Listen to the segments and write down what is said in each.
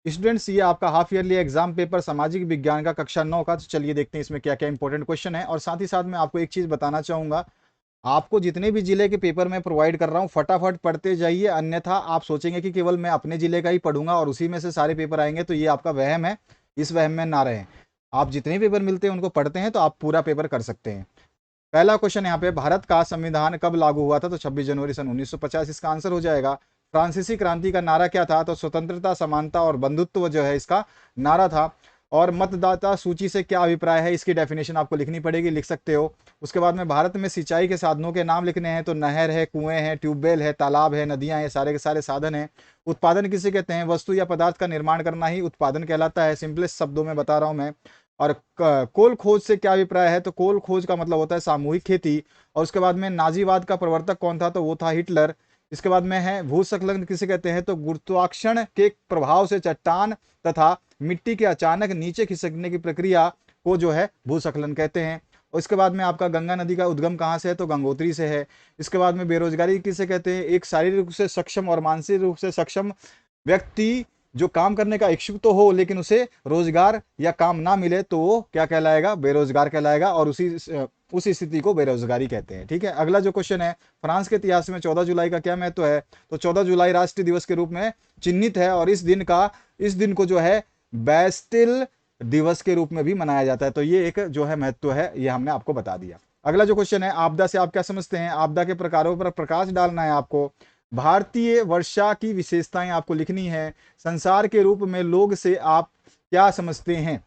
Students, ये आपका half yearly exam paper सामाजिक विज्ञान का कक्षा 9 का। तो चलिए देखते हैं इसमें क्या क्या इंपॉर्टेंट क्वेश्चन है। और साथ ही साथ मैं आपको एक चीज़ बताना चाहूँगा, आपको जितने भी जिले के पेपर मैं प्रोवाइड कर रहा हूँ फटाफट पढ़ते जाइए, अन्यथा आप सोचेंगे कि केवल मैं अपने जिले का ही पढ़ूंगा और उसी में से सारे पेपर आएंगे, तो ये आपका वहम है। इस वहम में ना रहें। आप जितने पेपर मिलते हैं उनको पढ़ते हैं तो आप पूरा पेपर कर सकते हैं। पहला क्वेश्चन यहाँ पे, भारत का संविधान कब लागू हुआ था? तो 26 जनवरी सन 1950 इसका आंसर हो जाएगा। फ्रांसीसी क्रांति का नारा क्या था? तो स्वतंत्रता, समानता और बंधुत्व जो है इसका नारा था। और मतदाता सूची से क्या अभिप्राय है, इसकी डेफिनेशन आपको लिखनी पड़ेगी, लिख सकते हो। उसके बाद में भारत में सिंचाई के साधनों के नाम लिखने हैं, तो नहर है, कुएं हैं, ट्यूबवेल है, तालाब है, नदियां हैं, सारे के सारे साधन हैं। उत्पादन किसे कहते हैं? वस्तु या पदार्थ का निर्माण करना ही उत्पादन कहलाता है, सिंपलेस्ट शब्दों में बता रहा हूं मैं। और कोल खोज से क्या अभिप्राय है? तो कोल खोज का मतलब होता है सामूहिक खेती। और उसके बाद में नाजीवाद का प्रवर्तक कौन था? तो वो था हिटलर। इसके बाद में है भूस्खलन किसे कहते हैं? तो गुरुत्वाकर्षण के प्रभाव से चट्टान तथा मिट्टी के अचानक नीचे खिसकने की प्रक्रिया को जो है भूस्खलन कहते हैं। और इसके बाद में आपका गंगा नदी का उद्गम कहाँ से है? तो गंगोत्री से है। इसके बाद में बेरोजगारी किसे कहते हैं? एक शारीरिक रूप से सक्षम और मानसिक रूप से सक्षम व्यक्ति जो काम करने का इच्छुक तो हो लेकिन उसे रोजगार या काम ना मिले, तो वो क्या कहलाएगा? बेरोजगार कहलाएगा। और उस स्थिति को बेरोजगारी कहते हैं। ठीक है, अगला जो क्वेश्चन है, फ्रांस के इतिहास में 14 जुलाई का क्या महत्व है? तो 14 जुलाई राष्ट्रीय दिवस के रूप में चिन्हित है और इस दिन को जो है बैस्टिल दिवस के रूप में भी मनाया जाता है। तो ये एक जो है महत्व है, ये हमने आपको बता दिया। अगला जो क्वेश्चन है, आपदा से आप क्या समझते हैं? आपदा के प्रकारों पर प्रकाश डालना है आपको। भारतीय वर्षा की विशेषताएं आपको लिखनी है। संसार के रूप में लोग से आप क्या समझते हैं,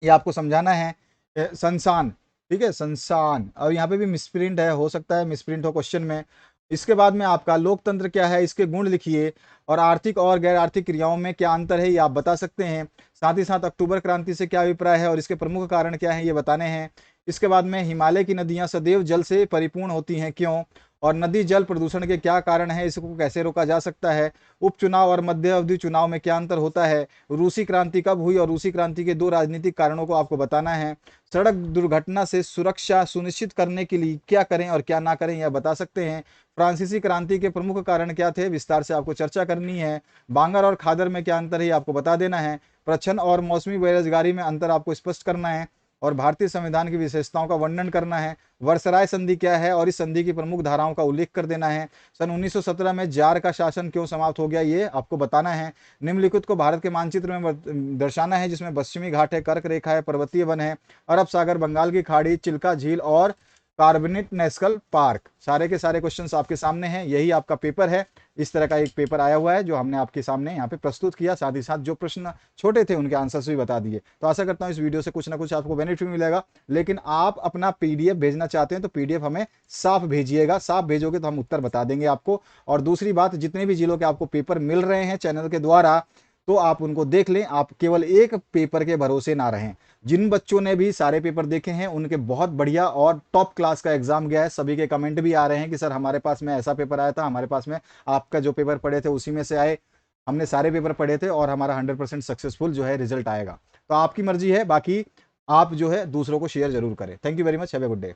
ये आपको समझाना है। संसान, ठीक है, संसान। और यहाँ पे भी मिसप्रिंट है, हो सकता है मिसप्रिंट हो क्वेश्चन में। इसके बाद में आपका लोकतंत्र क्या है, इसके गुण लिखिए। और आर्थिक और गैर आर्थिक क्रियाओं में क्या अंतर है, ये आप बता सकते हैं। साथ ही साथ अक्टूबर क्रांति से क्या अभिप्राय है और इसके प्रमुख कारण क्या है, ये बताने हैं। इसके बाद में हिमालय की नदियां सदैव जल से परिपूर्ण होती हैं, क्यों? और नदी जल प्रदूषण के क्या कारण है, इसको कैसे रोका जा सकता है? उपचुनाव और मध्य अवधि चुनाव में क्या अंतर होता है? रूसी क्रांति कब हुई और रूसी क्रांति के दो राजनीतिक कारणों को आपको बताना है। सड़क दुर्घटना से सुरक्षा सुनिश्चित करने के लिए क्या करें और क्या ना करें, यह बता सकते हैं। फ्रांसीसी क्रांति के प्रमुख कारण क्या थे, विस्तार से आपको चर्चा करनी है। बांगर और खादर में क्या अंतर है, आपको बता देना है। प्रच्छन्न और मौसमी बेरोजगारी में अंतर आपको स्पष्ट करना है। और भारतीय संविधान की विशेषताओं का वर्णन करना है। वर्सराय संधि क्या है और इस संधि की प्रमुख धाराओं का उल्लेख कर देना है। सन 1917 में जार का शासन क्यों समाप्त हो गया, ये आपको बताना है। निम्नलिखित को भारत के मानचित्र में दर्शाना है, जिसमें पश्चिमी घाट है, कर्क रेखा है, पर्वतीय वन है, अरब सागर, बंगाल की खाड़ी, चिल्का झील और कार्बनिट नेशनल पार्क। सारे के सारे क्वेश्चंस आपके सामने हैं, यही आपका पेपर है। इस तरह का एक पेपर आया हुआ है जो हमने आपके सामने यहाँ पे प्रस्तुत किया, साथ ही साथ जो प्रश्न छोटे थे उनके आंसर्स भी बता दिए। तो आशा करता हूँ इस वीडियो से कुछ ना कुछ आपको बेनिफिट मिलेगा। लेकिन आप अपना पीडीएफ भेजना चाहते हैं तो पीडीएफ हमें साफ भेजिएगा, साफ भेजोगे तो हम उत्तर बता देंगे आपको। और दूसरी बात, जितने भी जिलों के आपको पेपर मिल रहे हैं चैनल के द्वारा, तो आप उनको देख लें। आप केवल एक पेपर के भरोसे ना रहें। जिन बच्चों ने भी सारे पेपर देखे हैं उनके बहुत बढ़िया और टॉप क्लास का एग्जाम गया है। सभी के कमेंट भी आ रहे हैं कि सर हमारे पास में ऐसा पेपर आया था, हमारे पास में आपका जो पेपर पढ़े थे उसी में से आए। हमने सारे पेपर पढ़े थे और हमारा 100% सक्सेसफुल जो है रिजल्ट आएगा। तो आपकी मर्जी है, बाकी आप जो है दूसरों को शेयर जरूर करें। Thank you very much, have a good day.